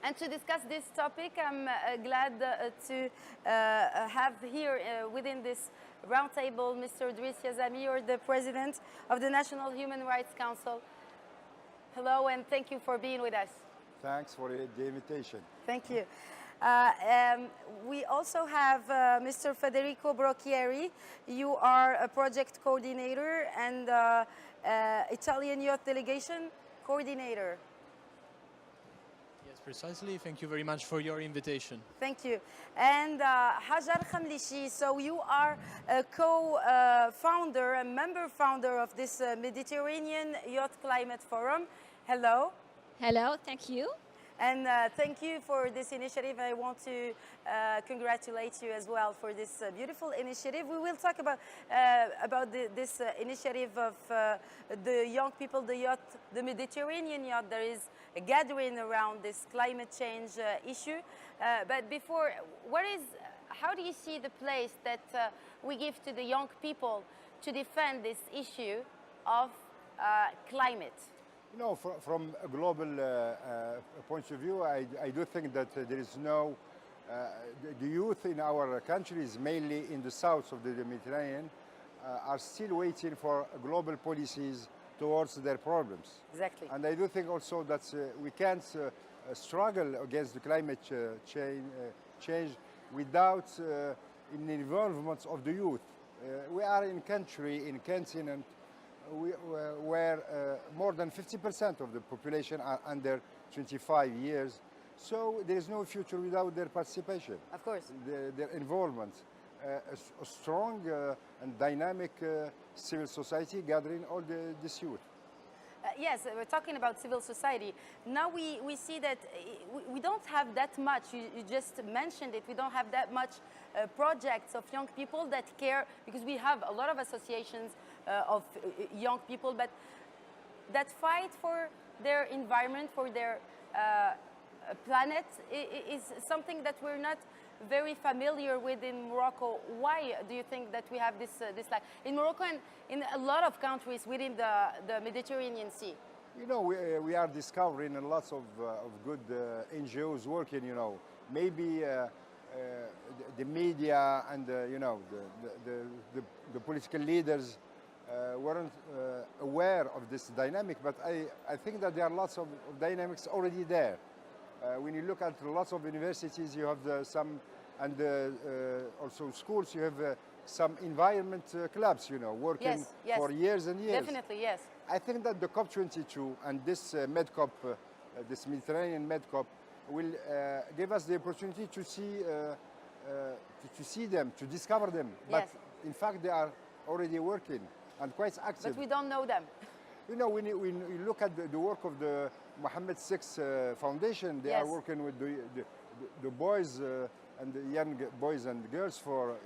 And to discuss this topic, I'm glad to have here within this roundtable Mr. Idriss Yazami, or the President of the National Human Rights Council. Hello, and thank you for being with us. Thanks for the invitation. Thank you. We also have Mr. Federico Brocchieri. You are a project coordinator and Italian Youth Delegation coordinator. Yes, precisely. Thank you very much for your invitation. Thank you. And Hajar Khamlichi, so you are a co-founder, a member founder of this Mediterranean Youth Climate Forum. Hello. Hello, thank you. And thank you for this initiative. I want to congratulate you as well for this beautiful initiative. We will talk about this initiative of the young people, the youth, the Mediterranean youth. There is a gathering around this climate change issue. But before, how do you see the place that we give to the young people to defend this issue of climate? You know, from a global point of view, I do think that there is no, the youth in our countries, mainly in the south of the Mediterranean, are still waiting for global policies towards their problems. Exactly. And I do think also that we can't struggle against the climate change without the involvement of the youth. We are in country, in continent, where more than 50% of the population are under 25 years. So there is no future without their participation. Of course. Their involvement. A strong and dynamic civil society gathering all this youth. Yes, we're talking about civil society. Now we see that we don't have that much, you just mentioned it, we don't have that much projects of young people that care, because we have a lot of associations of young people, but that fight for their environment, for their planet, is something that we're not very familiar with in Morocco. Why do you think that we have this lack? In Morocco and in a lot of countries within the Mediterranean Sea. You know, we are discovering lots of good NGOs working, you know. Maybe the media and, you know, the political leaders weren't aware of this dynamic, but I think that there are lots of dynamics already there. When you look at lots of universities, you have some, and also schools, you have some environment clubs, you know, working for years and years. Definitely, yes. I think that the COP22 and this Medcop, this Mediterranean Medcop, will give us the opportunity to see them, to discover them. But in fact, they are already working and quite active. But we don't know them. You know, when you look at the work of the Mohammed VI Foundation, they are working with the boys and the young boys and girls for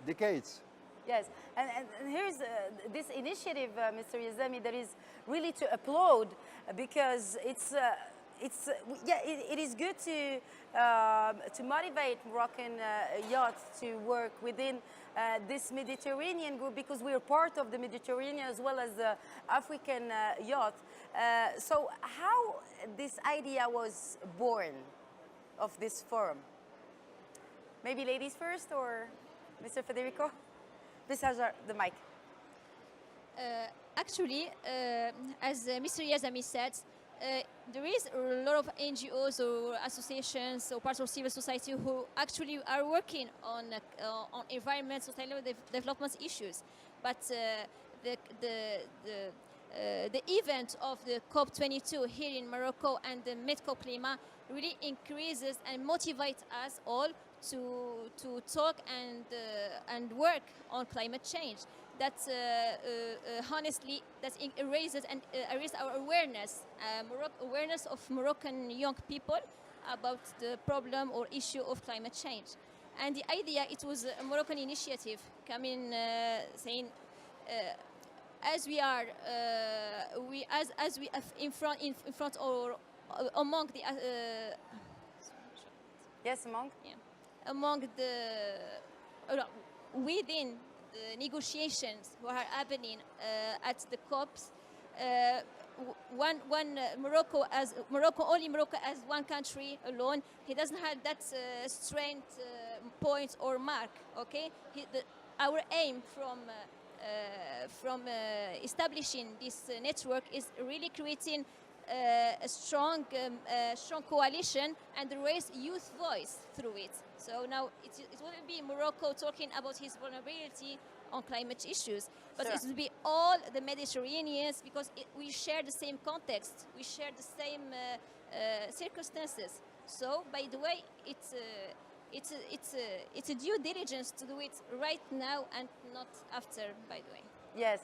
decades. Yes, and here's this initiative, Mr. Yazami, that is really to applaud, because it is good to motivate Moroccan youth to work within this Mediterranean group, because we are part of the Mediterranean as well as the African youth. So how this idea was born of this forum? Maybe ladies first, or Mr. Federico? Please have the mic. Actually, as Mr. Yazami said, there is a lot of NGOs or associations or parts of civil society who actually are working on environment, sustainable development issues. But the event of the COP22 here in Morocco and the Medcop Climat really increases and motivates us all to talk and work on climate change. That honestly, that raises our awareness, awareness of Moroccan young people about the problem or issue of climate change. And the idea, it was a Moroccan initiative coming, saying, as we are, as we in front or among the among the within the negotiations who are happening at the COPs, only Morocco as one country alone. He doesn't have that strength point or mark. Okay, our aim from establishing this network is really creating a strong coalition and raise youth voice through it. So now it wouldn't be Morocco talking about his vulnerability on climate issues, but Sure. it will be all the Mediterraneans, because we share the same context, we share the same circumstances. So, by the way, it's a due diligence to do it right now and not after, by the way. Yes.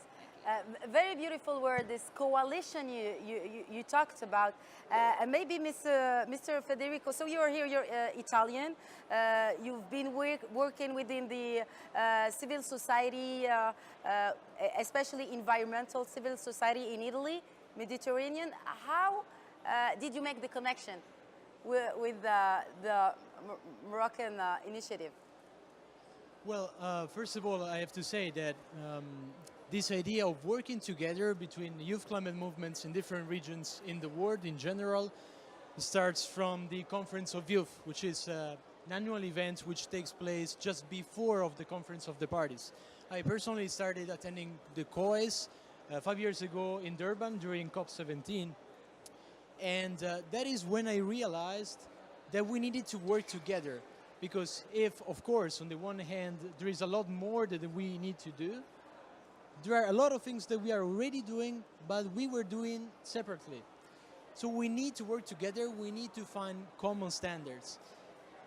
Very beautiful word, this coalition you talked about. And maybe Mr. Federico, so you're here, you're Italian. You've been working within the civil society, especially environmental civil society in Italy, Mediterranean. How did you make the connection with the Moroccan initiative? Well, first of all, I have to say that this idea of working together between youth climate movements in different regions in the world in general starts from the Conference of Youth, which is an annual event which takes place just before of the Conference of the Parties. I personally started attending the COES 5 years ago in Durban during COP17, and that is when I realized that we needed to work together, because if, of course, on the one hand, there is a lot more that we need to do, there are a lot of things that we are already doing, but we were doing separately. So we need to work together, we need to find common standards.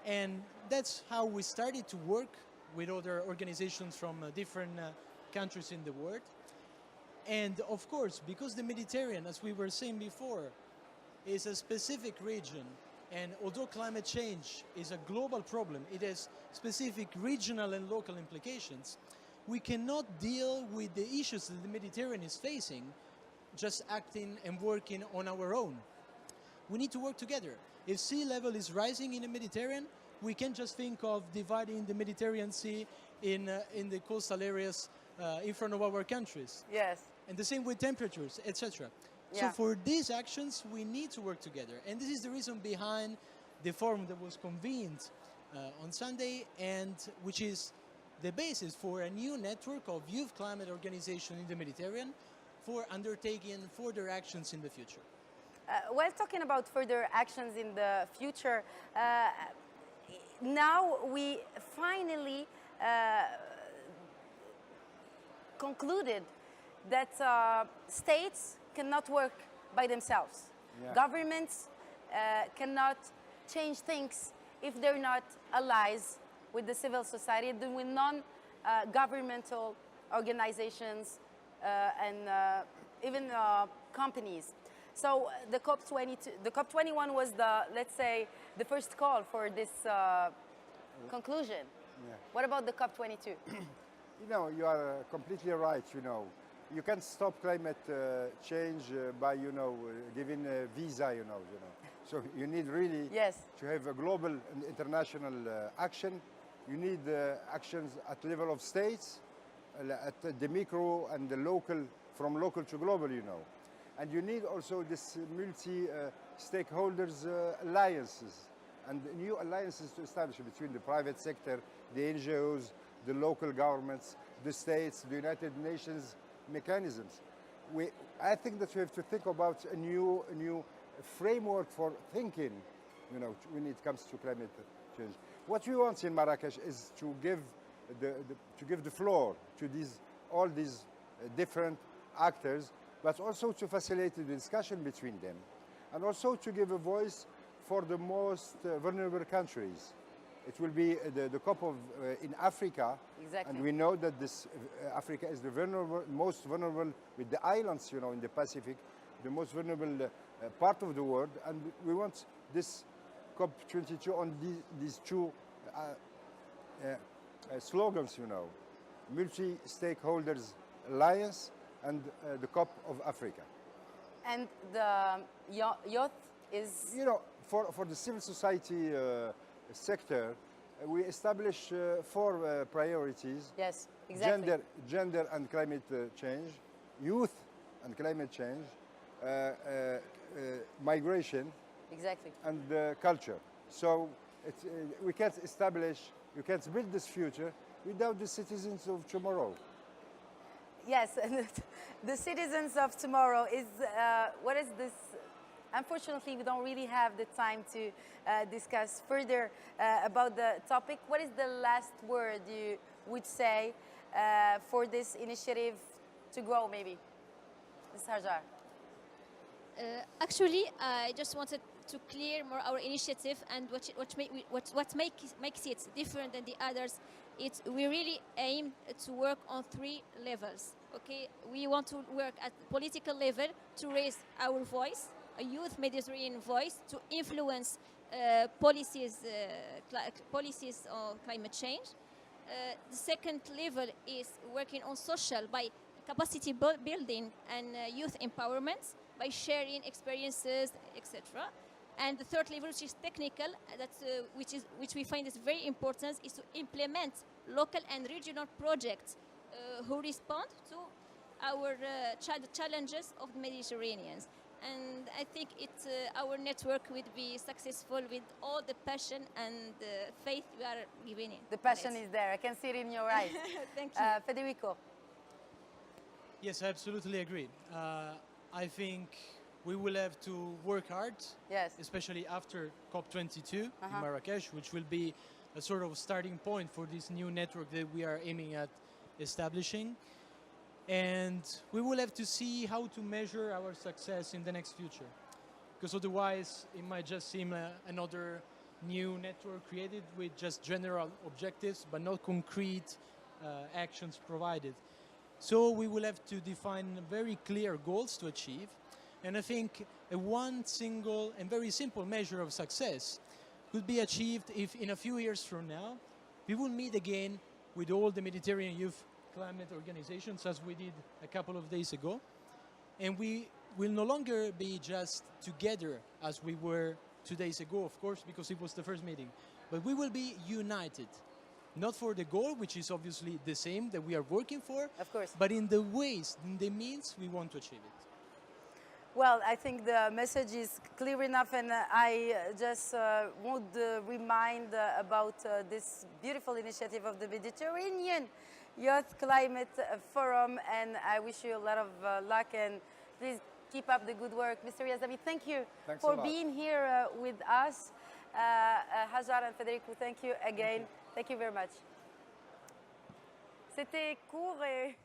And that's how we started to work with other organizations from different countries in the world. And of course, because the Mediterranean, as we were saying before, is a specific region, and although climate change is a global problem, it has specific regional and local implications. We cannot deal with the issues that the Mediterranean is facing just acting and working on our own. We need to work together. If sea level is rising in the Mediterranean, we can't just think of dividing the Mediterranean Sea in the coastal areas in front of our countries. Yes. And the same with temperatures, etc. Yeah. So for these actions, we need to work together. And this is the reason behind the forum that was convened on Sunday, and which is the basis for a new network of youth climate organizations in the Mediterranean for undertaking further actions in the future. While talking about further actions in the future, now we finally concluded that states cannot work by themselves. Yeah. Governments cannot change things if they're not allies with the civil society, with non-governmental organizations and even companies. So the COP21 was let's say, the first call for this conclusion. Yeah. What about the COP22? You know, you are completely right, you know. You can't stop climate change by, giving a visa, you know. So you need really Yes. to have a global and international action. You need actions at level of states, at the micro and the local, from local to global, you know. And you need also this multi-stakeholders alliances and new alliances to establish between the private sector, the NGOs, the local governments, the states, the United Nations mechanisms. I think that we have to think about a new framework for thinking, when it comes to climate change. What we want in Marrakesh is to give the floor to all these different actors, but also to facilitate the discussion between them, and also to give a voice for the most vulnerable countries. It will be the COP in Africa, Exactly. and we know that Africa is the most vulnerable with the islands, in the Pacific, the most vulnerable part of the world, and we want this COP22 on these two slogans, multi-stakeholders alliance and the COP of Africa. And the youth is... For the civil society sector, we establish 4 priorities. Yes, exactly. Gender and climate change, youth and climate change, migration Exactly. and culture. So we can't establish, you can't build this future without the citizens of tomorrow. Yes, and the citizens of tomorrow is, what is this? Unfortunately, we don't really have the time to discuss further about the topic. What is the last word you would say for this initiative to grow, maybe? Ms. Hajar. Actually, I just wanted to clear more our initiative and what makes it different than the others. We really aim to work on 3 levels. Okay, we want to work at the political level to raise our voice, a youth Mediterranean voice, to influence policies on climate change. The second level is working on social by capacity building and youth empowerment by sharing experiences, etc. And the third level, which is technical, which we find is very important, is to implement local and regional projects who respond to our challenges of the Mediterraneans. And I think our network would be successful with all the passion and faith we are giving it. The passion is there. I can see it in your eyes. Thank you. Federico. Yes, I absolutely agree. I think we will have to work hard, Yes. especially after COP22 in Marrakesh, which will be a sort of starting point for this new network that we are aiming at establishing. And we will have to see how to measure our success in the next future. Because otherwise, it might just seem another new network created with just general objectives, but not concrete actions provided. So we will have to define very clear goals to achieve. And I think one single and very simple measure of success could be achieved if in a few years from now, we will meet again with all the Mediterranean Youth Climate organizations as we did a couple of days ago. And we will no longer be just together as we were 2 days ago, of course, because it was the first meeting. But we will be united, not for the goal, which is obviously the same that we are working for, Of course. but in the ways, in the means we want to achieve it. Well, I think the message is clear enough, and I just would remind about this beautiful initiative of the Mediterranean Youth Climate Forum, and I wish you a lot of luck, and please keep up the good work. Mr. Yazami, thank you Thanks for a lot. being here with us. Hajar and Federico, thank you again. Thank you very much. C'était court et